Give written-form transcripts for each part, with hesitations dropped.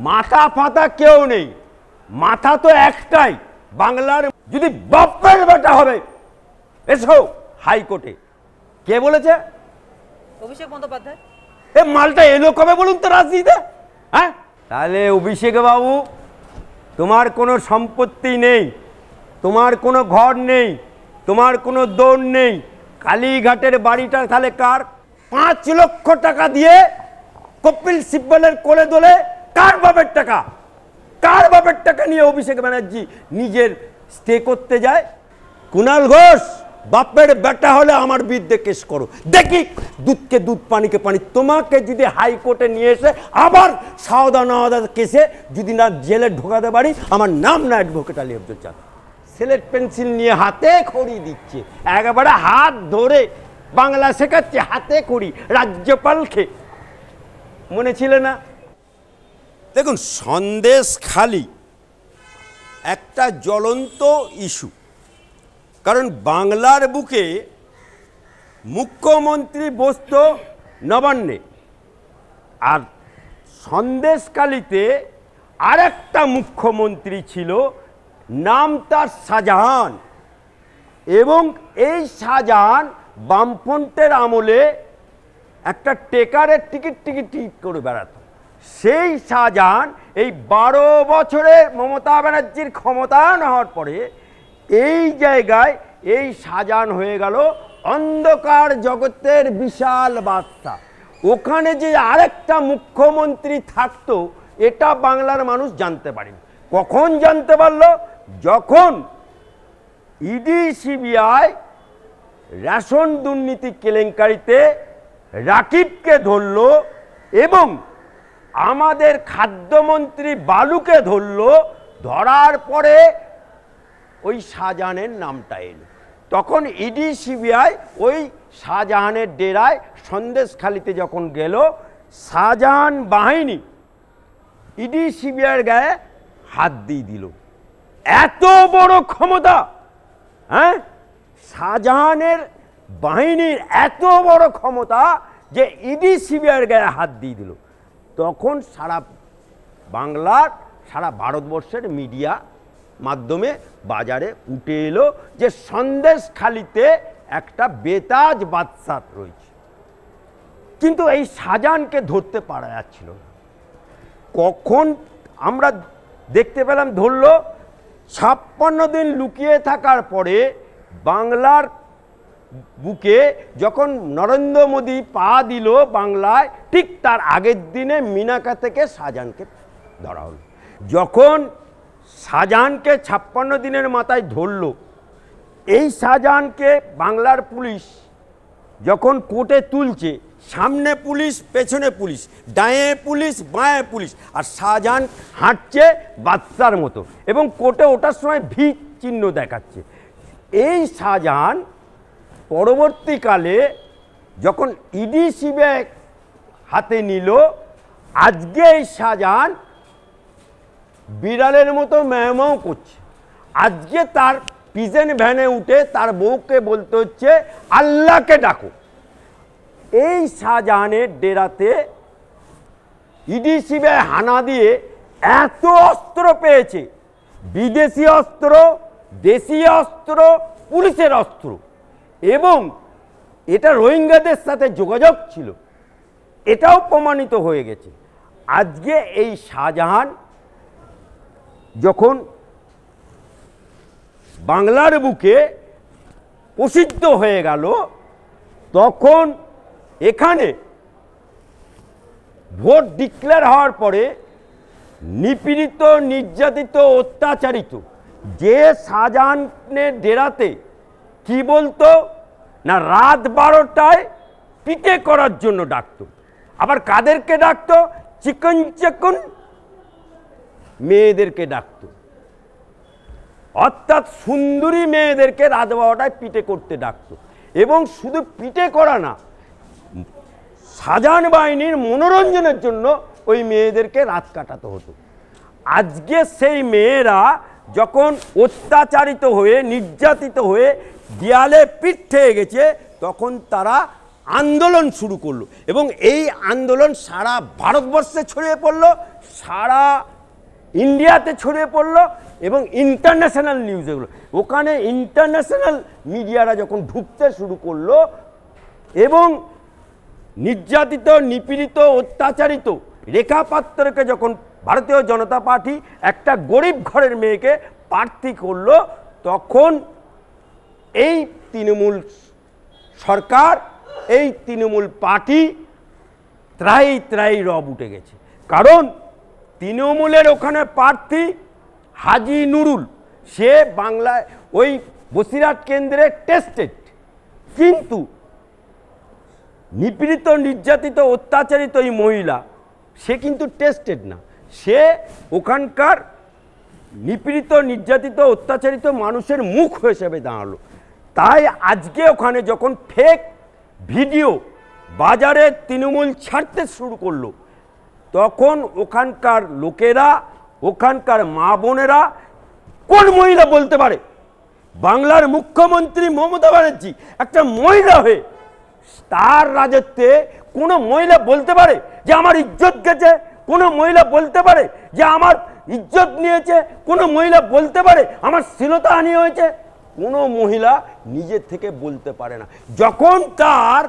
মাথা ফাতা কেউ নেই, মাথা তো একটাই। বাংলার যদি বাপের বেটা হবে, এসো হাইকোর্টে। কে বলেছে? অভিষেক বন্দ্যোপাধ্যায়। এ মালটা এলো কবে বলুন তো রাজনীতিতে? হ্যাঁ, তাহলে অভিষেক বাবু, তোমার কোনো সম্পত্তি নেই, তোমার কোনো ঘর নেই, তোমার কোনো দৌড় নেই। কালীঘাটের বাড়িটা তাহলে কার? 5 লক্ষ টাকা দিয়ে কপিল সিব্বলের কোলে দোলে কার বাপের টাকা? কার বাপের টাকা নিয়ে অভিষেক ব্যানার্জি নিজের স্টে করতে যায়? কুণাল ঘোষ, বাপের বেটা হলে আমার বিরুদ্ধে কেস করো, দেখি দুধকে দুধ পানিকে পানি। তোমাকে যদি হাইকোর্টে নিয়ে এসে আবার সাওদা নাওদা কেসে যদি না জেলে ঢোকাতে পারি, আমার নাম না অ্যাডভোকেট আলী আব্দুল চাঁদ। সিলেট পেন্সিল নিয়ে হাতে খড়ি দিচ্ছে, একেবারে হাত ধরে বাংলা শেখাচ্ছে, হাতে খড়ি। রাজ্যপালকে মনে ছিল না? দেখুন, সন্দেশখালি একটা জ্বলন্ত ইস্যু, কারণ বাংলার বুকে মুখ্যমন্ত্রী বসত নবান্নে, আর সন্দেশখালিতে আরেকটা মুখ্যমন্ত্রী ছিল, নাম তার শাহজাহান। এবং এই শাহজাহান বামফ্রন্টের আমলে একটা টেকারের টিকিট করে বেড়াতো। সেই শাহজাহান এই 12 বছরে মমতা ব্যানার্জির ক্ষমতায়ন হওয়ার পরে এই জায়গায় এই শাহজাহান হয়ে গেল অন্ধকার জগতের বিশাল বাদশা। ওখানে যে আরেকটা মুখ্যমন্ত্রী থাকতো, এটা বাংলার মানুষ জানতে পারেনি। কখন জানতে পারলো? যখন ইডি সিবিআই রেশন দুর্নীতি কেলেঙ্কারিতে রাকিবকে ধরল এবং আমাদের খাদ্যমন্ত্রী বালুকে ধরল। ধরার পরে ওই শাহজাহানের নামটা এলো। তখন ইডি সিবিআই ওই শাহজাহানের ডেরায় সন্দেশখালিতে যখন গেল, শাহজাহান বাহিনী ইডি সিবিআইয়ের গায়ে হাত দিয়ে দিল। এত বড় ক্ষমতা! হ্যাঁ, শাহজাহানের বাহিনীর এত বড় ক্ষমতা যে ইডি সিবিআইয়ের গায়ে হাত দিয়ে দিল। তখন সারা বাংলার, সারা ভারতবর্ষের মিডিয়া মাধ্যমে বাজারে উঠে এলো যে সন্দেশখালিতে একটা বেতাজ বাদশা রয়েছে। কিন্তু এই শাহজাহানকে ধরতে পারা যাচ্ছিল না। কখন আমরা দেখতে পেলাম ধরল, 56 দিন লুকিয়ে থাকার পরে বাংলার বুকে যখন নরেন্দ্র মোদী পা দিল বাংলায়, ঠিক তার আগের দিনে মিনাকা থেকে শাহজাহানকে ধরা হলো। যখন শাহজাহানকে 56 দিনের মাথায় ধরল, এই শাহজাহানকে বাংলার পুলিশ যখন কোর্টে তুলছে, সামনে পুলিশ, পেছনে পুলিশ, ডায়ে পুলিশ, বাঁয়ে পুলিশ, আর শাহজাহান হাঁটছে বাদশার মতো এবং কোর্টে ওঠার সময় ভি চিহ্ন দেখাচ্ছে। এই শাহজাহান পরবর্তীকালে যখন ইডি সিবিআই হাতে নিল, আজকে এই শাহজাহান বিড়ালের মতো ম্যাও করছে। আজকে তার পিজন ভ্যানে উঠে তার বউকে বলতে হচ্ছে আল্লাহকে ডাকো। এই শাহজাহানের ডেরাতে ইডি সিবিআই হানা দিয়ে এত অস্ত্র পেয়েছে, বিদেশি অস্ত্র, দেশি অস্ত্র, পুলিশের অস্ত্র, এবং এটা রোহিঙ্গাদের সাথে যোগাযোগ ছিল, এটাও প্রমাণিত হয়ে গেছে। আজকে এই শাহজাহান যখন বাংলার বুকে প্রসিদ্ধ হয়ে গেল, তখন এখানে ভোট ডিক্লেয়ার হওয়ার পরে নিপীড়িত, নির্যাতিত, অত্যাচারিত যে শাহজাহানের ডেরাতে কি বলতো না, রাত 12টায় পিটে করার জন্য ডাকতো। আবার কাদেরকে ডাকতো? চিকন চিকন মেয়েদেরকে ডাকতো, অর্থাৎ সুন্দরী মেয়েদেরকে রাত 12টায় পিটে করতে ডাকতো। এবং শুধু পিটে করা না, শাহজাহান বাহিনীর মনোরঞ্জনের জন্য ওই মেয়েদেরকে রাত কাটাতে হতো। আজকে সেই মেয়েরা যখন অত্যাচারিত হয়ে, নির্যাতিত হয়ে দেয়ালে পিঠ ঠেয়ে গেছে, তখন তারা আন্দোলন শুরু করলো এবং এই আন্দোলন সারা ভারতবর্ষে ছড়িয়ে পড়লো, সারা ইন্ডিয়াতে ছড়িয়ে পড়লো এবং ইন্টারন্যাশনাল নিউজ এগুলো। ওখানে ইন্টারন্যাশনাল মিডিয়ারা যখন ঢুকতে শুরু করলো এবং নির্যাতিত, নিপীড়িত, অত্যাচারিত রেখা পাত্রকে যখন ভারতীয় জনতা পার্টি একটা গরিব ঘরের মেয়েকে প্রার্থী করলো, তখন এই তৃণমূল সরকার, এই তৃণমূল পার্টি ত্রাই ত্রাই রব উঠে গেছে। কারণ তৃণমূলের ওখানে প্রার্থী হাজি নুরুল, সে বাংলায় ওই বসিরহাট কেন্দ্রে টেস্টেড, কিন্তু নিপীড়িত, নির্যাতিত, অত্যাচারিত এই মহিলা সে কিন্তু টেস্টেড না, সে ওখানকার নিপীড়িত, নির্যাতিত, অত্যাচারিত মানুষের মুখ হিসেবে দাঁড়ালো। তাই আজকে ওখানে যখন ফেক ভিডিও বাজারে তৃণমূল ছাড়তে শুরু করলো, তখন ওখানকার লোকেরা, ওখানকার মা বোনেরা, কোন মহিলা বলতে পারে বাংলার মুখ্যমন্ত্রী মমতা ব্যানার্জি একটা মহিলা হয়ে, তার রাজত্বে কোনো মহিলা বলতে পারে যে আমার ইজ্জত গেছে? কোনো মহিলা বলতে পারে যে আমার ইজ্জত নিয়েছে? কোনো মহিলা বলতে পারে আমার শ্লীলতাহানি হয়েছে? কোনো মহিলা নিজের থেকে বলতে পারে না। যখন তার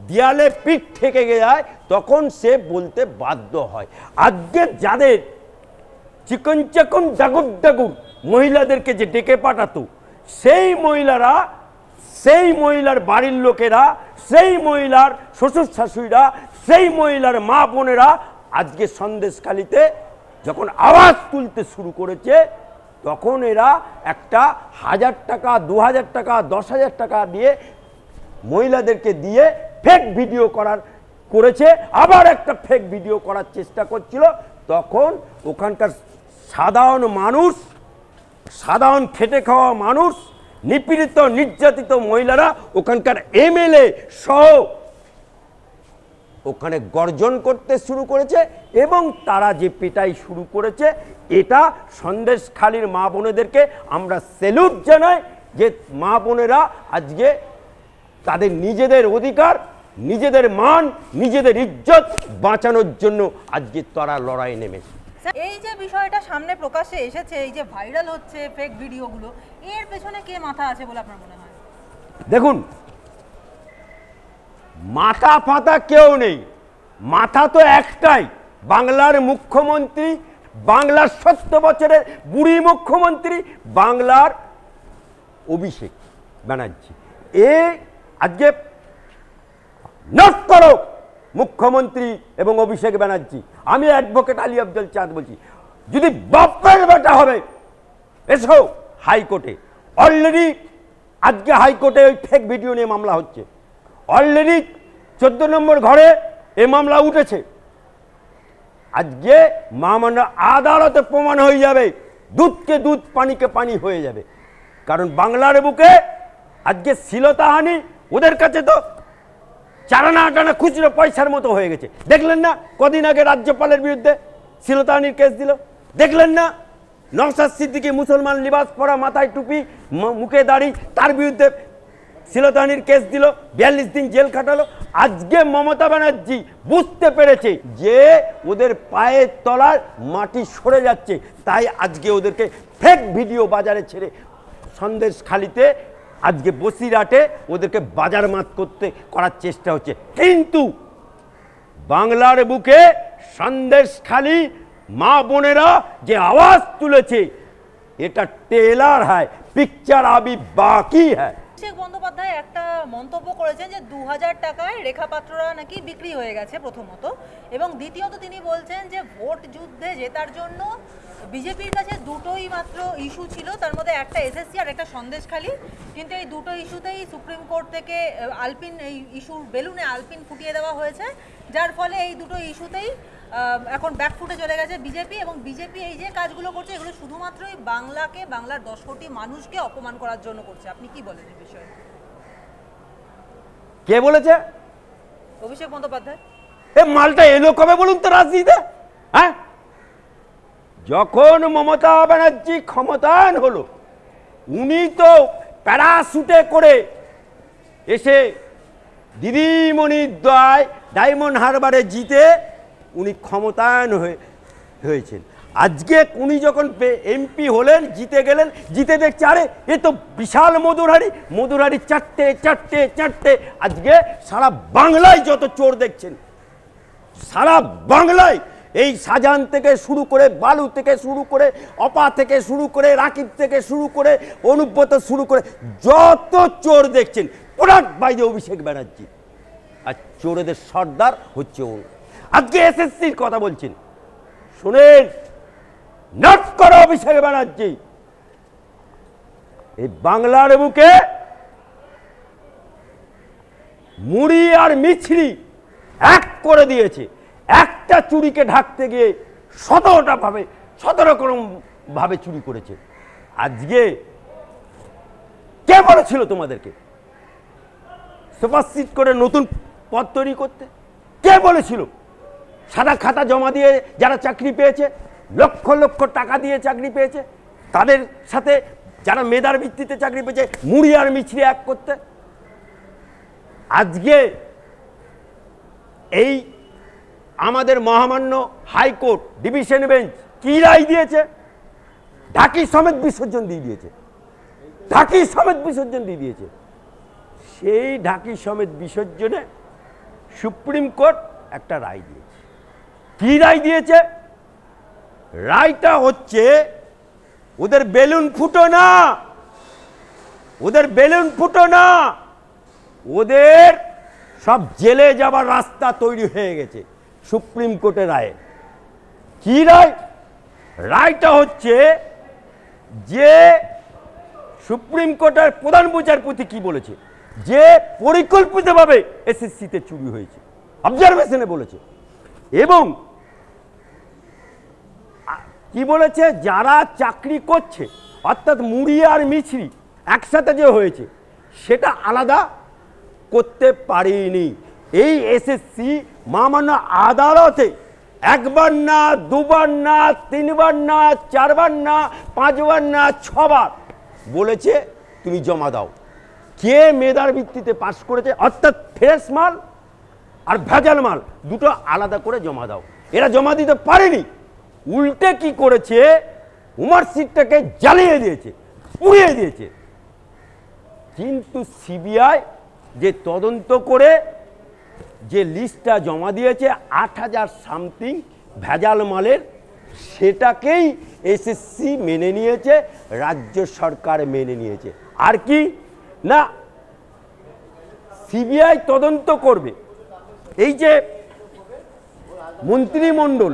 দেয়ালে পিঠ ঠেকে যায় তখন সে বলতে বাধ্য হয়। আজকে যাদের চিকন চিকন ডাগুর ডাগুর মহিলাদেরকে যে ডেকে পাঠাতো, সেই মহিলারা, সেই মহিলার বাড়ির লোকেরা, সেই মহিলার শ্বশুর শাশুড়িরা, সেই মহিলার মা বোনেরা আজকে সন্দেশখালিতে যখন আওয়াজ তুলতে শুরু করেছে, তখন এরা একটা 1000 টাকা, 2000 টাকা, 10,000 টাকা দিয়ে মহিলাদেরকে দিয়ে ফেক ভিডিও করেছে, আবার একটা ফেক ভিডিও করার চেষ্টা করছিল। তখন ওখানকার সাধারণ মানুষ, সাধারণ খেটে খাওয়া মানুষ, নিপীড়িত, নির্যাতিত মহিলারা, ওখানকার এমএলএ সহ ওখানে গর্জন করতে শুরু করেছে এবং তারা যে পিটাই শুরু করেছে, এটা সন্দেশখালির মা বোনেদেরকে আমরা স্যালুট জানাই যে মা বোনেরা আজকে তাদের নিজেদের অধিকার, নিজেদের মান, নিজেদের ইজ্জত বাঁচানোর জন্য আজকে তারা লড়াই নেমেছে। এই যে বিষয়টা সামনে প্রকাশ্যে এসেছে, এই যে ভাইরাল হচ্ছে ফেক ভিডিওগুলো, এর পেছনে কে মাথা আছে বলে আপনার মনে হয়? দেখুন, মাথা ফাতা কেউ নেই, মাথা তো একটাই, বাংলার মুখ্যমন্ত্রী, বাংলার 70 বছরের বুড়ি মুখ্যমন্ত্রী, বাংলার অভিষেক ব্যানার্জি। আজকে নোট করো মুখ্যমন্ত্রী এবং অভিষেক ব্যানার্জি। আমি অ্যাডভোকেট আলী আফজল চাঁদ বলছি, যদি বাপের বেটা হবে এসো হাইকোর্টে। অলরেডি আজকে হাইকোর্টে ওই ফেক ভিডিও নিয়ে মামলা হচ্ছে, অলরেডি 14 নম্বর ঘরে এই মামলা উঠেছে। আজকে মামলা আদালতে প্রমাণ হয়ে যাবে, দুধকে দুধ, পানিকে পানি হয়ে যাবে। কারণ বাংলার বুকে আজকে শ্লীলতাহানি ওদের কাছে তো চারানা আটানা খুচরো পয়সার মতো হয়ে গেছে। দেখলেন না কদিন আগে রাজ্যপালের বিরুদ্ধে শ্লীলতাহানির কেস দিল? দেখলেন না নওশাদ সিদ্দিকী, মুসলমান লিবাস পরা, মাথায় টুপি, মুখে দাড়ি, তার বিরুদ্ধে শ্লীলতাহানির কেস দিল, 42 দিন জেল খাটালো। আজকে মমতা ব্যানার্জি বুঝতে পেরেছে যে ওদের পায়ের তলার মাটি সরে যাচ্ছে, তাই আজকে ওদেরকে ফেক ভিডিও বাজারে ছেড়ে সন্দেশখালিতে, আজকে বসিরহাটে ওদেরকে বাজার মাত করার চেষ্টা হচ্ছে। কিন্তু বাংলার বুকে সন্দেশখালি মা বোনেরা যে আওয়াজ তুলেছে, এটা টেলার হয়, পিকচার আবি বাকি হয়। অভিষেক বন্দ্যোপাধ্যায় একটা মন্তব্য করেছেন যে 2000 টাকায় রেখা পাত্ররা নাকি বিক্রি হয়ে গেছে প্রথমত, এবং দ্বিতীয়ত তিনি বলছেন যে ভোট যুদ্ধে জেতার জন্য বিজেপির কাছে দুটোই মাত্র ইস্যু ছিল, তার মধ্যে একটা এসএসসি আর একটা সন্দেশখালি, কিন্তু এই দুটো ইস্যুতেই সুপ্রিম কোর্ট থেকে আলপিন, এই ইস্যুর বেলুনে আলপিন ফুটিয়ে দেওয়া হয়েছে, যার ফলে এই দুটো ইস্যুতেই এখন ব্যাকফুটে চলে গেছে বিজেপি। এবং বিজেপি এই যে কাজগুলো করছে, এগুলো শুধুমাত্রই বাংলাকে, বাংলার 10 কোটি মানুষকে অপমান করার জন্য করছে। আপনি কি বলেন এই বিষয়ে? কে বলেছে? অভিষেক বন্দ্যোপাধ্যায়। এ মালটা এলো কবে বলুন তো রাজনীতিতে? হ্যাঁ, যখন মমতা ব্যানার্জি ক্ষমতায়ন হলো, উনি তো প্যারাশুটে করে এসে দিদিমণির দয় ডায়মন্ড হারবারে জিতে উনি ক্ষমতায়ন হয়েছেন। আজকে উনি যখন এমপি হলেন, জিতে গেলেন, জিতে দেখছে আরে এ তো বিশাল মধুরহারি চারটে চারটে চারটে। আজকে সারা বাংলায় যত চোর দেখছেন, সারা বাংলায় এই শাহজাহান থেকে শুরু করে, বালু থেকে শুরু করে, অপা থেকে শুরু করে, রাকিব থেকে শুরু করে, অনুব্রত শুরু করে যত চোর দেখছেন, প্রোডাক্ট বাইরে অভিষেক ব্যানার্জি। আর চোরেদের সর্দার হচ্ছে ও। আজকে এসএসসির কথা বলছেন, শুনেন, নোট করো অভিষেক ব্যানার্জি, এই বাংলার বুকে মুড়ি আর মিছরি এক করে দিয়েছে। একটা চুরিকে ঢাকতে গিয়ে 17 রকম ভাবে চুরি করেছে। আজকে কে বলেছিল তোমাদেরকে সুপারসিড করে নতুন পদ তৈরি করতে? কে বলেছিল? সাদা খাতা জমা দিয়ে যারা চাকরি পেয়েছে, লক্ষ লক্ষ টাকা দিয়ে চাকরি পেয়েছে, তাদের সাথে যারা মেধার ভিত্তিতে চাকরি পেয়েছে মুড়ি আর মিছরি এক করতে। আজকে এই আমাদের মহামান্য হাইকোর্ট ডিভিশন বেঞ্চ কি রায় দিয়েছে? ঢাকি সমেত বিসর্জন দিয়ে দিয়েছে, ঢাকি সমেত বিসর্জন দিয়ে দিয়েছে। সেই ঢাকি সমেত বিসর্জনে সুপ্রিম কোর্ট একটা রায় দিয়েছে। কি রায় দিয়েছে? রায়টা হচ্ছে ওদের বেলুন ফুটো না, ওদের বেলুন ফুটো না, ওদের সব জেলে যাবার রাস্তা তৈরি হয়ে গেছে সুপ্রিম কোর্টের রায়ে। কি রায়? রায়টা হচ্ছে যে সুপ্রিম কোর্টের প্রধান বিচারপতি কি বলেছে, যে পরিকল্পিতভাবে এসএসসিতে চুরি হয়েছে, অবজারভেশনে বলেছে। এবং কি বলেছে, যারা চাকরি করছে অর্থাৎ মুড়ি আর মিছরি একসাথে যে হয়েছে সেটা আলাদা করতে পারেনি। এই এসএসসি মহামান্য আদালতে একবার না, দুবার না, তিনবার না, চারবার না, পাঁচবার না, 6 বার বলেছে তুমি জমা দাও। কে মেধার ভিত্তিতে পাস করেছে, অর্থাৎ ফ্রেশ মাল আর ভেজাল মাল দুটো আলাদা করে জমা দাও। এরা জমা দিতে পারেনি, উল্টে কি করেছে, মার্কশিটটাকে জ্বালিয়ে দিয়েছে, পুড়িয়ে দিয়েছে। কিন্তু সিবিআই যে তদন্ত করে যে লিস্টটা জমা দিয়েছে 8000 সামথিং ভেজাল মালের, সেটাকেই এসএসসি মেনে নিয়েছে, রাজ্য সরকার মেনে নিয়েছে। আর কি না, সিবিআই তদন্ত করবে। এই যে মন্ত্রিমণ্ডল,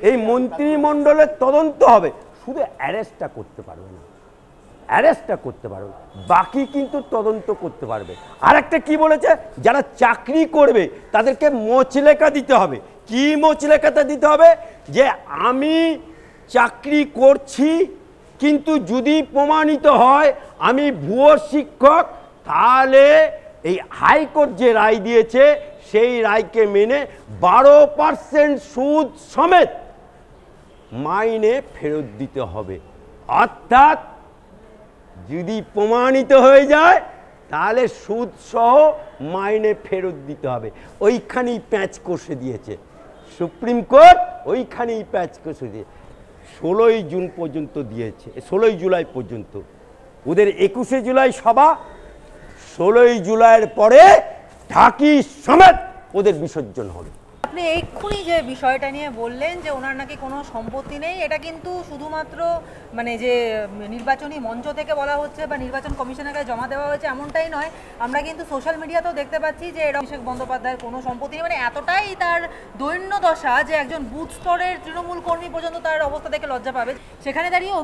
এই মন্ত্রিমণ্ডলের তদন্ত হবে, শুধু অ্যারেস্টটা করতে পারবে না, অ্যারেস্টটা করতে পারবে, বাকি কিন্তু তদন্ত করতে পারবে। আর একটা কি বলেছে, যারা চাকরি করবে তাদেরকে মোচলেখা দিতে হবে। কি মোচলেখাটা দিতে হবে? যে আমি চাকরি করছি, কিন্তু যদি প্রমাণিত হয় আমি ভুয়ো শিক্ষক, তাহলে এই হাইকোর্ট যে রায় দিয়েছে সেই রায়কে মেনে 12% সুদ সমেত মাইনে ফেরত দিতে হবে। অর্থাৎ যদি প্রমাণিত হয়ে যায় তাহলে সুদ সহ মাইনে ফেরত দিতে হবে। ওইখানেই প্যাঁচ কষে দিয়েছে সুপ্রিম কোর্ট, ওইখানেই প্যাঁচ কষে দিয়ে 16ই জুন পর্যন্ত দিয়েছে, 16ই জুলাই পর্যন্ত। ওদের 21শে জুলাই সভা, 16ই জুলাইয়ের পরে ঢাকি সমেত ওদের বিসর্জন হবে। আপনি এক্ষুনি যে বিষয়টা নিয়ে বললেন যে ওনার নাকি কোনো সম্পত্তি নেই, এটা কিন্তু শুধুমাত্র মানে যে নির্বাচনী মঞ্চ থেকে বলা হচ্ছে বা নির্বাচন কমিশনের কাছে জমা দেওয়া হয়েছে এমনটাই নয়। আমরা কিন্তু সোশ্যাল মিডিয়াতেও দেখতে পাচ্ছি যে এটা অভিষেক বন্দ্যোপাধ্যায়ের কোনো সম্পত্তি নেই। মানে এতটাই তার দৈন্য দশা যে একজন বুথ স্তরের তৃণমূল কর্মী পর্যন্ত তার অবস্থা দেখে লজ্জা পাবে। সেখানে দাঁড়িয়ে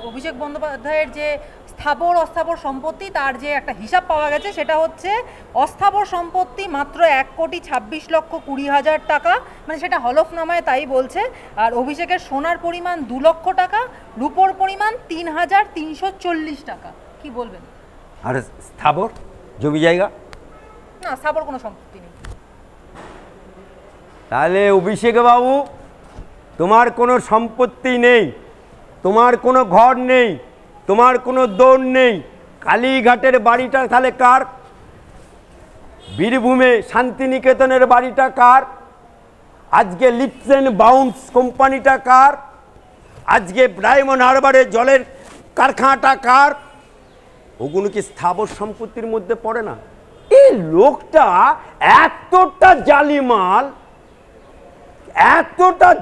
অভিষেক বন্দ্যোপাধ্যায়ের যে স্থাবর অস্থাবর সম্পত্তি, তার যে একটা হিসাব পাওয়া গেছে, সেটা হচ্ছে অস্থাবর সম্পত্তি মাত্র 1,26,20,00,000 টাকা, মানে সেটা হলফনামায় তাই বলছে। আর অভিষেকের সোনার পরিমাণ 2 লক্ষ টাকা, রূপোর পরিমাণ 3,340 টাকা। কি বলবেন? আর স্থাবর জমি জায়গা? না, স্থাবর কোনো সম্পত্তি নেই। তাহলে অভিষেক বাবু, তোমার কোনো সম্পত্তি নেই, তোমার কোনো ঘর নেই, তোমার কোনো দৌড় নেই। কালীঘাটের বাড়িটা তাহলে কার? বীরভূমে শান্তিনিকেতনের বাড়িটা কার? আজকে লিপস অ্যান্ড বাউন্স কোম্পানিটা কার? আজকে ডায়মন্ড হারবারে জলের কারখানাটা কার? ওগুলো কি স্থাবর সম্পত্তির মধ্যে পড়ে না? এই লোকটা এতটা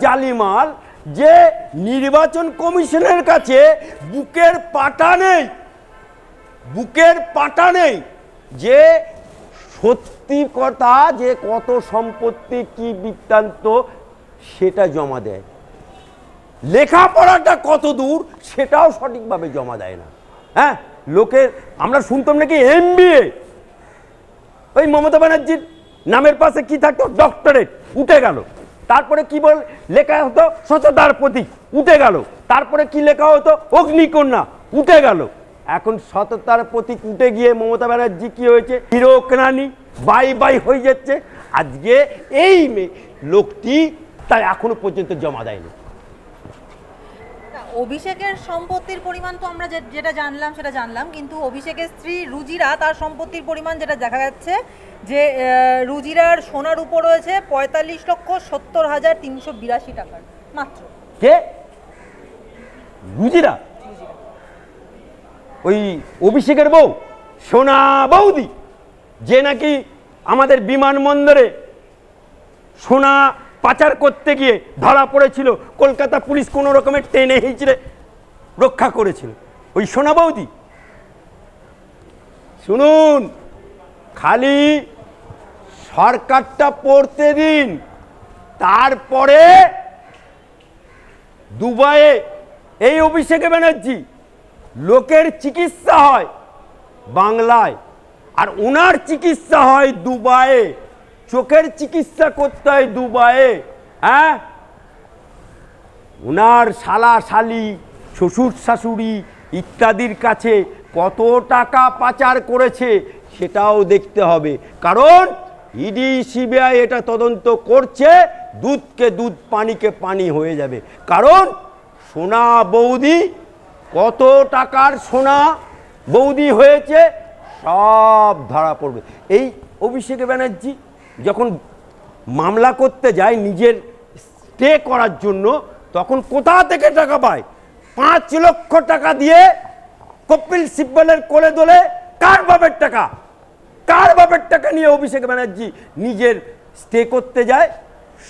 জালিমাল যে নির্বাচন কমিশনের কাছে বুকের পাটা নেই যে সত্যি কথা যে কত সম্পত্তি কি বৃত্তান্ত সেটা জমা দেয়। লেখাপড়াটা কত দূর সেটাও সঠিকভাবে জমা দেয় না। হ্যাঁ, লোকের আমরা শুনতাম নাকি MBA, ওই মমতা ব্যানার্জির নামের পাশে কি থাকতো? ডক্টরেট, উঠে গেল। তারপরে কি লেখা হতো? স্বচ্ছতার প্রতীক, উঠে গেল। তারপরে কি লেখা হতো? অগ্নিকন্যা, উঠে গেল। এখন সততার প্রতীক উঠে গিয়ে মমতা ব্যানার্জি কি হয়েছে? হিরোকরানি, বাই হয়ে যাচ্ছে। আজকে এই লোকটি তাই এখনো পর্যন্ত জমা দেয়নি। অভিষেকের সম্পত্তির পরিমাণ তো আমরা যেটা জানলাম, কিন্তু অভিষেকের স্ত্রী রুজিরা তার সম্পত্তির পরিমাণ যেটা দেখা যাচ্ছে যে রুজিরার সোনার উপর রয়েছে 45,70,382 টাকার মাত্র। কে রুজিরা? ওই অভিষেকের বউ, সোনা বৌদি, যে নাকি আমাদের বিমানবন্দরে সোনা পাচার করতে গিয়ে ধরা পড়েছিল, কলকাতা পুলিশ কোনো রকমের টেনে হিঁচড়ে রক্ষা করেছিল, ওই সোনা বৌদি। শুনুন, খালি সরকারটা পড়তে দিন, তারপরে দুবাইয়ে এই অভিষেক ব্যানার্জি লোকের চিকিৎসা হয় বাংলায়, আর ওনার চিকিৎসা হয় দুবাইয়ে, চোখের চিকিৎসা করতে হয় দুবাইয়ে। হ্যাঁ, ওনার শালা শালি, শ্বশুর শাশুড়ি ইত্যাদির কাছে কত টাকা পাচার করেছে সেটাও দেখতে হবে, কারণ ইডি সিবিআই এটা তদন্ত করছে। দুধকে দুধ, পানিকে পানি হয়ে যাবে, কারণ সোনা বৌদি কত টাকার সোনা বৌদি হয়েছে সব ধরা পড়বে। এই অভিষেক ব্যানার্জি যখন মামলা করতে যায় নিজের স্টে করার জন্য, তখন কোথা থেকে টাকা পায়? 5 লক্ষ টাকা দিয়ে কপিল সিব্বলের কোলে দোলে কার বাপের টাকা নিয়ে অভিষেক ব্যানার্জি নিজের স্টে করতে যায়?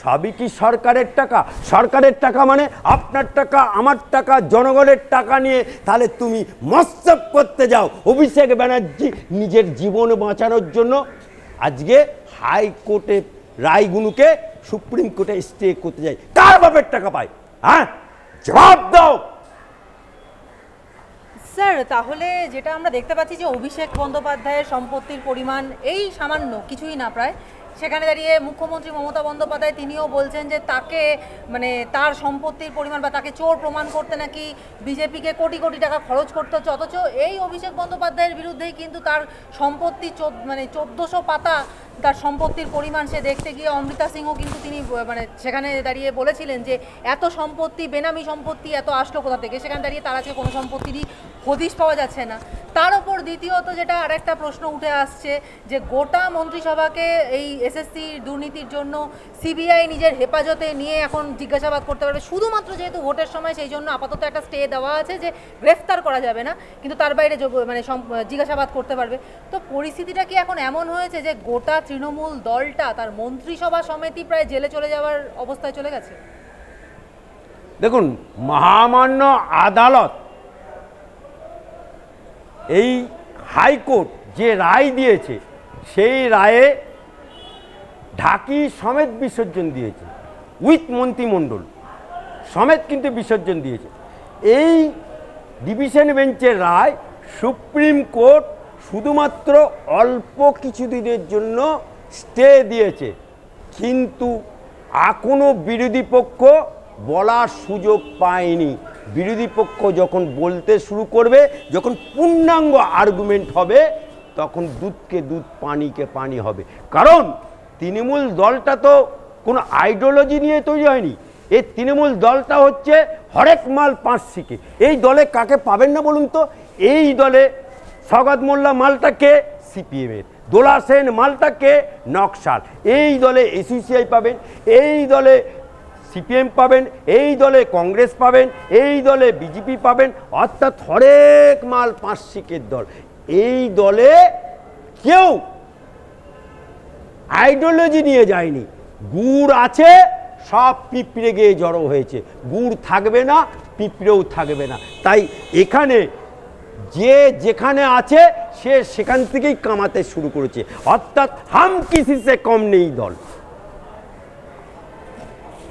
সবই কি সরকারের টাকা? সরকারের টাকা মানে আপনার টাকা, আমার টাকা, জনগণের টাকা নিয়ে তাহলে তুমি মস্তক করতে যাও। অভিষেক ব্যানার্জি নিজের জীবন বাঁচানোর জন্য আজকে হাইকোর্টে রায়গুলোকে সুপ্রিম কোর্টে স্টে করতে যায়। কার বাপের টাকা পায়? হ্যাঁ, জবাব দাও। স্যার, তাহলে যেটা আমরা দেখতে পাচ্ছি যে অভিষেক বন্দ্যোপাধ্যায়ের সম্পত্তির পরিমাণ এই সামান্য কিছুই না প্রায়, সেখানে দাঁড়িয়ে মুখ্যমন্ত্রী মমতা বন্দ্যোপাধ্যায় তিনিও বলছেন যে তাকে তার সম্পত্তির পরিমাণ বা তাকে চোর প্রমাণ করতে নাকি বিজেপিকে কোটি কোটি টাকা খরচ করতে হচ্ছে, অথচ এই অভিষেক বন্দ্যোপাধ্যায়ের বিরুদ্ধেই কিন্তু তার সম্পত্তি 1400 পাতা তার সম্পত্তির পরিমাণ সে দেখতে গিয়ে অমৃতা সিংও কিন্তু তিনি সেখানে দাঁড়িয়ে বলেছিলেন যে এত সম্পত্তি, বেনামি সম্পত্তি এত আসলো কোথা থেকে? সেখানে দাঁড়িয়ে তার আজকে কোনো সম্পত্তিরই হদিশ পাওয়া যাচ্ছে না। তার ওপর দ্বিতীয়ত যেটা আরেকটা প্রশ্ন উঠে আসছে যে গোটা মন্ত্রিসভাকে এই এসএসসি দুর্নীতির জন্য সিবিআই নিজের হেফাজতে নিয়ে এখন জিজ্ঞাসাবাদ করতে পারবে, শুধুমাত্র যেহেতু ভোটের সময় সেই জন্য আপাতত একটা স্টে দেওয়া আছে যে গ্রেফতার করা যাবে না, কিন্তু তার বাইরে জিজ্ঞাসাবাদ করতে পারবে। তো পরিস্থিতিটা কি এখন এমন হয়েছে যে গোটা তৃণমূল দলটা, তার মন্ত্রিসভা সমিতি প্রায় জেলে চলে যাওয়ার অবস্থায় চলে গেছে? দেখুন, মহামান্য আদালত, এই হাইকোর্ট যে রায় দিয়েছে সেই রায়ে ঢাকি সমেত বিসর্জন দিয়েছে, উইথ মন্ত্রিমণ্ডল সমেত কিন্তু বিসর্জন দিয়েছে। এই ডিভিশন বেঞ্চের রায় সুপ্রিম কোর্ট শুধুমাত্র অল্প কিছু দিনের জন্য স্টে দিয়েছে, কিন্তু এখনো বিরোধী পক্ষ বলার সুযোগ পায়নি। বিরোধী পক্ষ যখন বলতে শুরু করবে, যখন পূর্ণাঙ্গ আর্গুমেন্ট হবে, তখন দুধকে দুধ, পানিকে পানি হবে। কারণ তৃণমূল দলটা তো কোনো আইডিওলজি নিয়ে তৈরি হয়নি। এই তৃণমূল দলটা হচ্ছে হরেক মাল 5 শিকে। এই দলে কাকে পাবেন না বলুন তো? এই দলে সওগাত মোল্লা মালটা কে? সিপিএমের। দোলা সেন মালটাকে নকশাল। এই দলে এসইউসিআই পাবেন, এই দলে সিপিএম পাবেন, এই দলে কংগ্রেস পাবেন, এই দলে বিজেপি পাবেন, অর্থাৎ হরেক মাল পাঁচশিকের দল। এই দলে কেউ আইডিওলজি নিয়ে যায়নি। গুড় আছে, সব পিঁপড়ে গিয়ে জড়ো হয়েছে। গুড় থাকবে না, পিঁপড়েও থাকবে না। তাই এখানে যে যেখানে আছে সে সেখান থেকেই কামাতে শুরু করেছে, অর্থাৎ হাম কিসি সে কম নেই দল।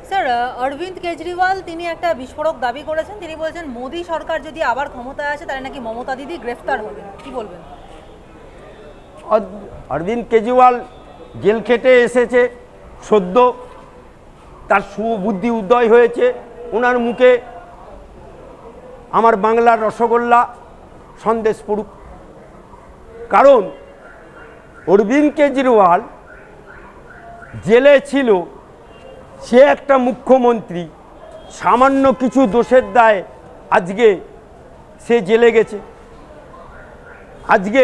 স্যার, অরবিন্দ কেজরিওয়াল তিনি একটা বিস্ফোরক দাবি করেছেন। তিনি বলেছেন মোদী সরকার যদি আবার ক্ষমতায় আসে তাহলে নাকি মমতা দিদি গ্রেফতার হবেন। কি বলবেন? অরবিন্দ কেজরিওয়াল জেল খেটে এসেছে সদ্য, তার সুবুদ্ধি উদয় হয়েছে। ওনার মুখে আমার বাংলার রসগোল্লা সন্দেশ পড়ুক। কারণ অরবিন্দ কেজরিওয়াল জেলে ছিল, সে একটা মুখ্যমন্ত্রী, সামান্য কিছু দোষের দায়ে আজকে সে জেলে গেছে। আজকে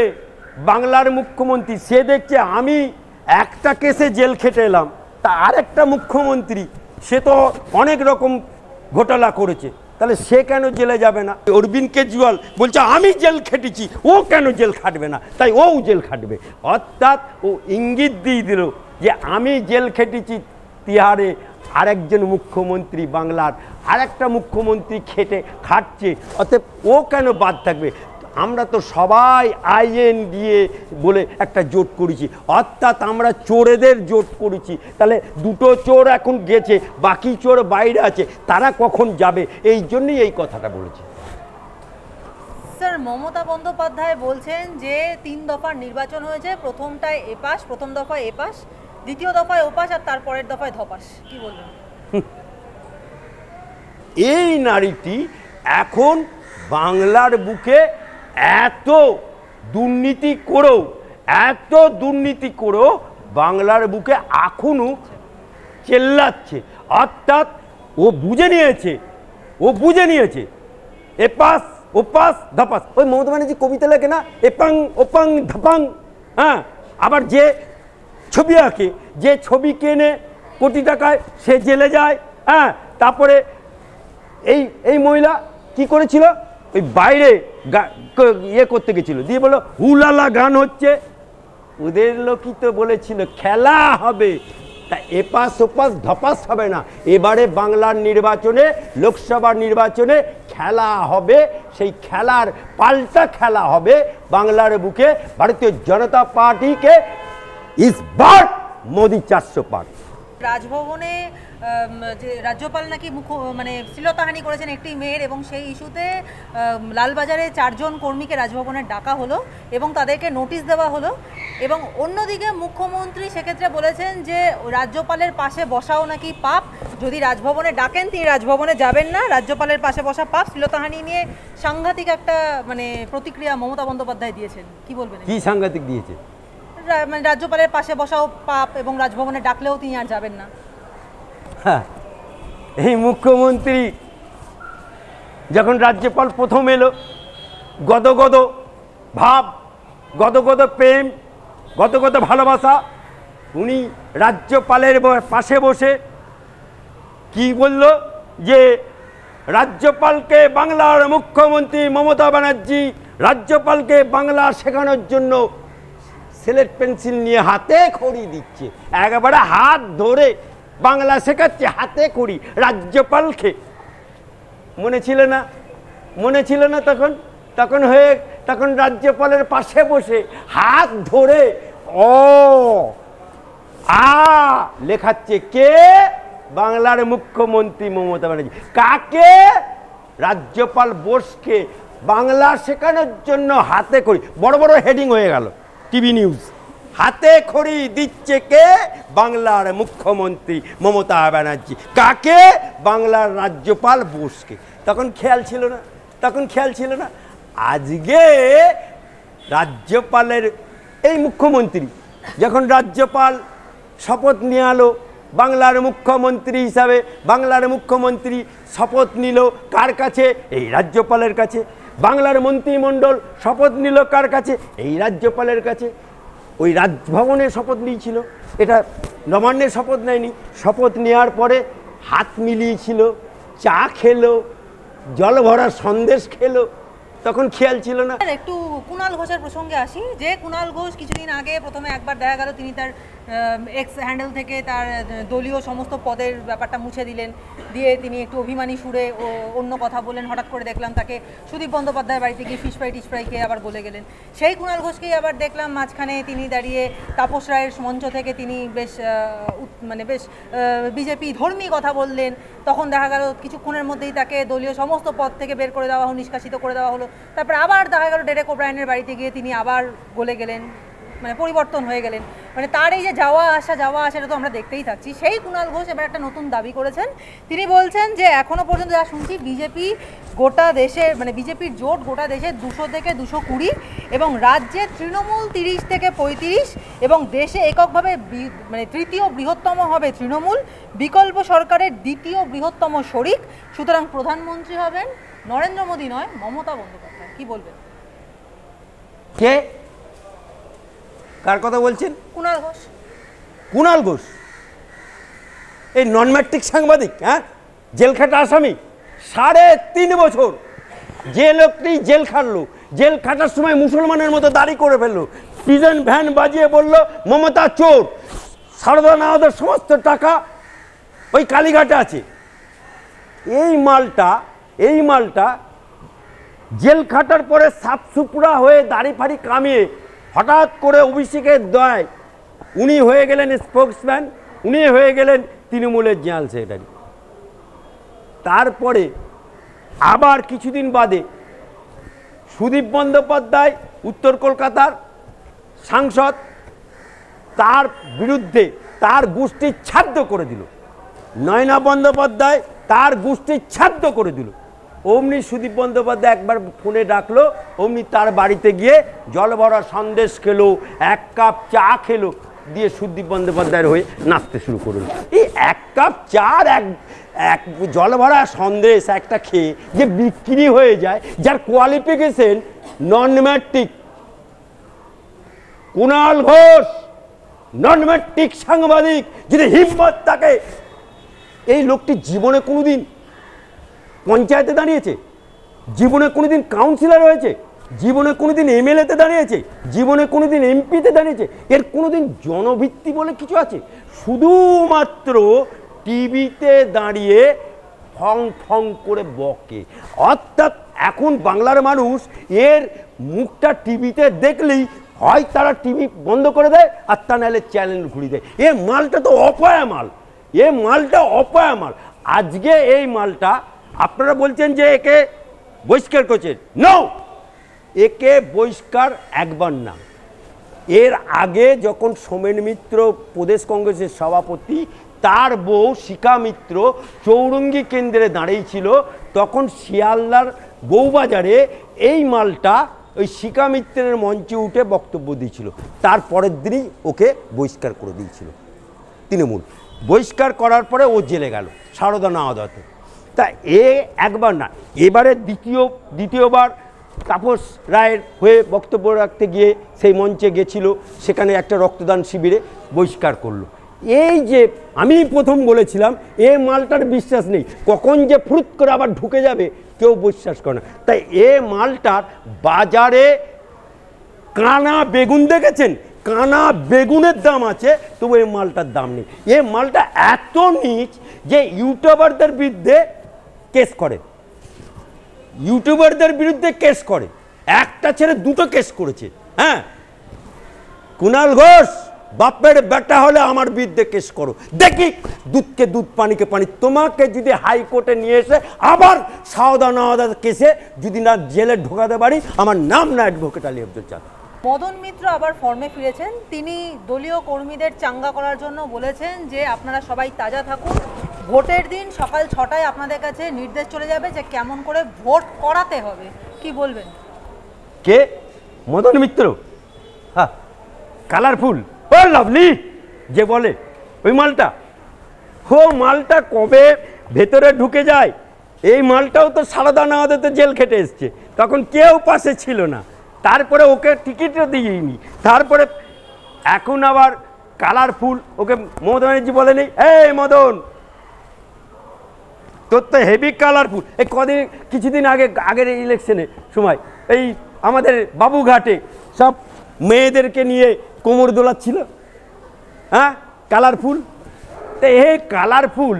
বাংলার মুখ্যমন্ত্রী, সে দেখছে আমি একটা কেসে জেল খেটে এলাম, তা আরেকটা মুখ্যমন্ত্রী সে তো অনেক রকম ঘোটালা করেছে, তাহলে সে কেন জেলে যাবে না? অরবিন্দ কেজরিওয়াল বলছে আমি জেল খেটেছি, ও কেন জেল খাটবে না? তাই ও জেল খাটবে। অর্থাৎ ও ইঙ্গিত দিয়ে দিল যে আমি জেল খেটেছি তিহারে, আরেকজন মুখ্যমন্ত্রী বাংলার আরেকটা মুখ্যমন্ত্রী খাটছে, অতএব ও কেন বাদ থাকবে? আমরা তো সবাই আইএন দিয়ে বলে একটা জোট করেছি, অর্থাৎ আমরা চোরেদের জোট করেছি। তাহলে দুটো চোর এখন গেছে, বাকি চোর বাইরে আছে, তারা কখন যাবে? এই জন্যই এই কথাটা বলেছি। স্যার, মমতা বন্দ্যোপাধ্যায় বলছেন যে 3 দফার নির্বাচন হয়েছে, প্রথমটায় এপাস, প্রথম দফায় এপাস, দ্বিতীয় দফায় ওপাস, আর তারপরের দফায় ধপাস। কি বলবেন? এই নারীটি এখন বাংলার বুকে এত দুর্নীতি করেও বাংলার বুকে এখনো চেল্লাচ্ছে। অর্থাৎ ও বুঝে নিয়েছে এপাস ওপাস ধপাস। ওই মমতা ব্যানার্জি কবিতা লেখে না, এপাং ওপাং ধপাং। হ্যাঁ, আবার যে ছবি আঁকে, যে ছবি কেনে কোটি টাকায় সে জেলে যায়। হ্যাঁ, তারপরে এই মহিলা কি করেছিল, ওই বাইরে ইয়ে করতে গেছিল, দিয়ে বললো হুলালা গান হচ্ছে। ওদের লোকই তো বলেছিল খেলা হবে, তা এপাস ওপাস ধপাস হবে না। এবারে বাংলার নির্বাচনে, লোকসভা নির্বাচনে খেলা হবে, সেই খেলার পাল্টা খেলা হবে বাংলার বুকে। ভারতীয় জনতা পার্টিকে ইস বার মোদি 400 পার। রাজভবনে যে রাজ্যপাল নাকি শ্লীলতাহানি করেছেন একটি মেয়ের, এবং সেই ইস্যুতে লালবাজারে 4 জন কর্মীকে রাজভবনে ডাকা হলো এবং তাদেরকে নোটিশ দেওয়া হলো। এবং অন্যদিকে মুখ্যমন্ত্রী সেক্ষেত্রে বলেছেন যে রাজ্যপালের পাশে বসাও নাকি পাপ, যদি রাজভবনে ডাকেন তিনি রাজভবনে যাবেন না, রাজ্যপালের পাশে বসা পাপ। শ্লীলতাহানি নিয়ে সাংঘাতিক একটা প্রতিক্রিয়া মমতা বন্দ্যোপাধ্যায় দিয়েছেন। কি বলবেন? কি সাংঘাতিক দিয়েছে? রাজ্যপালের পাশে বসাও পাপ এবং রাজভবনে ডাকলেও তিনি আর যাবেন না। হ্যাঁ, এই মুখ্যমন্ত্রী যখন রাজ্যপাল প্রথম এলো, গদগদ ভাব, গদগদ প্রেম, গদগদ ভালোবাসা, উনি রাজ্যপালের পাশে বসে কি বলল যে রাজ্যপালকে, বাংলার মুখ্যমন্ত্রী মমতা ব্যানার্জি রাজ্যপালকে বাংলা শেখানোর জন্য স্লেট পেন্সিল নিয়ে হাতে খড়ি দিচ্ছে, একেবারে হাত ধরে বাংলা শেখাচ্ছে হাতে খড়ি রাজ্যপালকে। মনে ছিল না তখন রাজ্যপালের পাশে বসে হাত ধরে লেখাচ্ছে কে? বাংলার মুখ্যমন্ত্রী মমতা ব্যানার্জি। কাকে? রাজ্যপাল বোসকে বাংলা শেখানোর জন্য হাতে খড়ি, বড় বড় হেডিং হয়ে গেল টিভি নিউজ। হাতে খড়ি দিচ্ছে কে? বাংলার মুখ্যমন্ত্রী মমতা ব্যানার্জি। কাকে? বাংলার রাজ্যপাল বোসকে। তখন খেয়াল ছিল না। আজকে রাজ্যপালের এই মুখ্যমন্ত্রী যখন রাজ্যপাল শপথ নিয়ে আলো, বাংলার মুখ্যমন্ত্রী হিসাবে বাংলার মুখ্যমন্ত্রী শপথ নিল কার কাছে? এই রাজ্যপালের কাছে। বাংলার মন্ত্রিমণ্ডল শপথ নিল কার কাছে? এই রাজ্যপালের কাছে। ওই রাজভবনের শপথ নিয়েছিল, এটা নবান্নের শপথ নেয়নি। শপথ নেওয়ার পরে হাত মিলিয়েছিল, চা খেলো, জল ভরা সন্দেশ খেলো, তখন খেয়াল ছিল না। একটু কুণাল ঘোষের প্রসঙ্গে আসি, যে কুণাল ঘোষ কিছুদিন আগে প্রথমে একবার দেখা গেল তিনি তার এক্স হ্যান্ডেল থেকে তার দলীয় সমস্ত পদের ব্যাপারটা মুছে দিলেন, দিয়ে তিনি একটু অভিমানী সুরে অন্য কথা বলেন। হঠাৎ করে দেখলাম তাকে সুদীপ বন্দ্যোপাধ্যায়ের বাড়িতে গিয়ে ফিশ ফ্রাই খেয়ে আবার বলে গেলেন। সেই কুণাল ঘোষকেই আবার দেখলাম মাঝখানে তিনি দাঁড়িয়ে তাপস রায়ের মঞ্চ থেকে তিনি বেশ বিজেপি ধর্মী কথা বললেন। তখন দেখা গেল কিছুক্ষণের মধ্যেই তাকে দলীয় সমস্ত পদ থেকে বের করে দেওয়া হলো, নিষ্কাশিত করে দেওয়া হলো। তারপর আবার দেখা গেল ডেরেক ওব্রায়েনের বাড়িতে গিয়ে তিনি আবার গলে গেলেন, মানে পরিবর্তন হয়ে গেলেন। মানে তার এই যে যাওয়া আসা এটা তো আমরা দেখতেই থাকছি। সেই কুণাল ঘোষ এবার একটা নতুন দাবি করেছেন। তিনি বলছেন যে এখনো পর্যন্ত যা শুনছি বিজেপি গোটা দেশে, মানে বিজেপির জোট গোটা দেশে 200 থেকে 220, এবং রাজ্যে তৃণমূল 30 থেকে 35, এবং দেশে এককভাবে মানে তৃতীয় বৃহত্তম হবে তৃণমূল, বিকল্প সরকারের দ্বিতীয় বৃহত্তম শরিক। সুতরাং প্রধানমন্ত্রী হবেন নরেন্দ্র মোদী নয়, মমতা বন্দ্যোপাধ্যায়। কি বলবেন? কে, কার কথা বলছেন? কুণাল ঘোষ। কুণাল ঘোষ এই নন ম্যাট্রিক সাংবাদিক, হ্যাঁ, জেল খাটা আসামি। 3.5 বছর যে লোকটি জেল খাটলো, জেল খাটার সময় মুসলমানের মতো দাড়ি করে ফেললো, প্রিজন ভ্যান বাজিয়ে বলল মমতা চোর, সারদা নাওয়াদের সমস্ত টাকা ওই কালীঘাটে আছে। এই মালটা জেল খাটার পরে সাফসুপুরা হয়ে দাড়ি ফাড়ি কামিয়ে হঠাৎ করে অভিষেকের দয় উনি হয়ে গেলেন স্পোক্সম্যান, উনি হয়ে গেলেন তৃণমূলের জেনারেল সেক্রেটারি। তারপরে আবার কিছুদিন বাদে সুদীপ বন্দ্যোপাধ্যায় উত্তর কলকাতার সাংসদ, তার বিরুদ্ধে তার গোষ্ঠী ছাদ্য করে দিল। নয়না বন্দ্যোপাধ্যায় তার গোষ্ঠী ছাদ্য করে দিল। অমনি সুদীপ বন্দ্যোপাধ্যায় একবার ফোনে ডাকলো, অমনি তার বাড়িতে গিয়ে জল ভরা সন্দেশ খেলো, 1 কাপ চা খেলো, দিয়ে সুদীপ বন্দ্যোপাধ্যায়ের হয়ে নাচতে শুরু করলো। এই 1 কাপ চা আর এক জল ভরা সন্দেশ একটা খেয়ে যে বিক্রি হয়ে যায়, যার কোয়ালিফিকেশন নন ম্যাট্রিক, কুণাল ঘোষ নন ম্যাট্রিক সাংবাদিক, যদি হিম্মত থাকে, এই লোকটি জীবনে কোনোদিন পঞ্চায়েতে দাঁড়িয়েছে, জীবনে কোনোদিন কাউন্সিলর হয়েছে, জীবনে কোনোদিন এমএলএতে দাঁড়িয়েছে, জীবনে কোনোদিন এমপিতে দাঁড়িয়েছে? এর কোনোদিন জনভিত্তি বলে কিছু আছে? শুধুমাত্র টিভিতে দাঁড়িয়ে ফং ফং করে বকে। অর্থাৎ এখন বাংলার মানুষ এর মুখটা টিভিতে দেখলেই হয় তারা টিভি বন্ধ করে দেয়, আর তা নাহলে চ্যানেল ঘুরিয়ে দেয়। এ মালটা তো অপয়া মাল, অপয়া মাল। আজকে এই মালটা আপনারা বলছেন যে একে বহিষ্কার করছেন, নো, একে বহিষ্কার একবার না। এর আগে যখন সোমেন মিত্র প্রদেশ কংগ্রেসের সভাপতি, তার বউ শিখা মিত্র চৌরঙ্গি কেন্দ্রে দাঁড়িয়েছিল, তখন শিয়ালদার বউবাজারে এই মালটা ওই শিখা মিত্রের মঞ্চে উঠে বক্তব্য দিয়েছিল। তার পরের দিনই ওকে বহিষ্কার করে দিয়েছিল তৃণমূল। বহিষ্কার করার পরে ও জেলে গেল সারদা নাওয়াদাতে। তা একবার না, এবারে দ্বিতীয়বার তাপস রায়ের হয়ে বক্তব্য রাখতে গিয়ে সেই মঞ্চে গেছিল, সেখানে একটা রক্তদান শিবিরে বহিষ্কার করলো। এই যে আমি প্রথম বলেছিলাম এ মালটার বিশ্বাস নেই, কখন যে ফুরুত করে আবার ঢুকে যাবে কেউ বিশ্বাস করে না। তাই এ মালটার বাজারে কানা বেগুন দেখেছেন, কানা বেগুনের দাম আছে, তবু এই মালটার দাম নেই। এ মালটা এত নীচ যে ইউটিউবারদের বিরুদ্ধে কেস করে, একটা ছেড়ে 2টো কেস করেছে। হ্যাঁ, কুণাল ঘোষ বাপের বেটা হলে আমার বিরুদ্ধে কেস করো, দেখি দুধকে দুধ পানিকে পানি। তোমাকে যদি হাইকোর্টে নিয়ে এসে আবার সাওদা নাওদা কেসে যদি না জেলে ঢোকাতে পারি, আমার নাম না অ্যাডভোকেট আলী আব্দুল চাঁদ। মদন মিত্র আবার ফর্মে ফিরেছেন। তিনি দলীয় কর্মীদের চাঙ্গা করার জন্য বলেছেন যে আপনারা সবাই তাজা থাকুন, ভোটের দিন সকাল 6টায় আপনাদের কাছে নির্দেশ চলে যাবে যে কেমন করে ভোট করাতে হবে। কি বলবেন? কে মদন মিত্র? হ্যাঁ, কালারফুল, ও লাভলি যে বলে ওই মালটা, মালটা কবে ভেতরে ঢুকে যায়। এই মালটাও তো সারদা নাওয়াদাতে জেল খেটে এসছে, তখন কেউ পাশে ছিল না। তারপরে ওকে টিকিটও দিইনি, তারপরে এখন আবার কালারফুল, ওকে মমতা ব্যানার্জি বলেনি এই মদন তোর তো হেভি কালারফুল। এই কদিন কিছুদিন আগের ইলেকশনে সময় এই আমাদের বাবুঘাটে সব মেয়েদেরকে নিয়ে কোমর দোলাচ্ছিল, হ্যাঁ কালারফুল। তো এই কালারফুল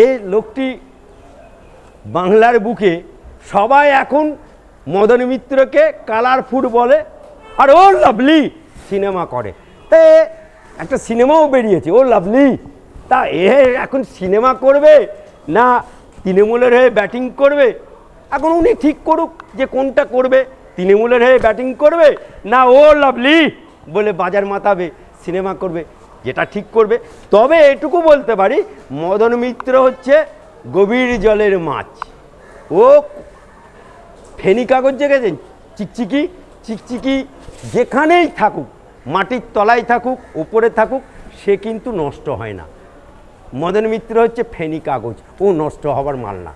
এই লোকটি বাংলার বুকে সবাই এখন মদন মিত্রকে কালারফুল বলে, আর ও লাভলি সিনেমা করে। তা একটা সিনেমাও বেরিয়েছে ও লাভলি, তা এখন সিনেমা করবে না তৃণমূলের হয়ে ব্যাটিং করবে? এখন উনি ঠিক করুক যে কোনটা করবে, তৃণমূলের হয়ে ব্যাটিং করবে না ও লাভলি বলে বাজার মাতাবে সিনেমা করবে, যেটা ঠিক করবে। তবে এটুকু বলতে পারি মদন মিত্র হচ্ছে গভীর জলের মাছ। ও ফেনি কাগজ দেখেছেন, চিকচিকি চিকচিকি যেখানেই থাকুক, মাটির তলায় থাকুক উপরে থাকুক, সে কিন্তু নষ্ট হয় না। মদন মিত্র হচ্ছে ফেনি কাগজ, ও নষ্ট হবার মাল না।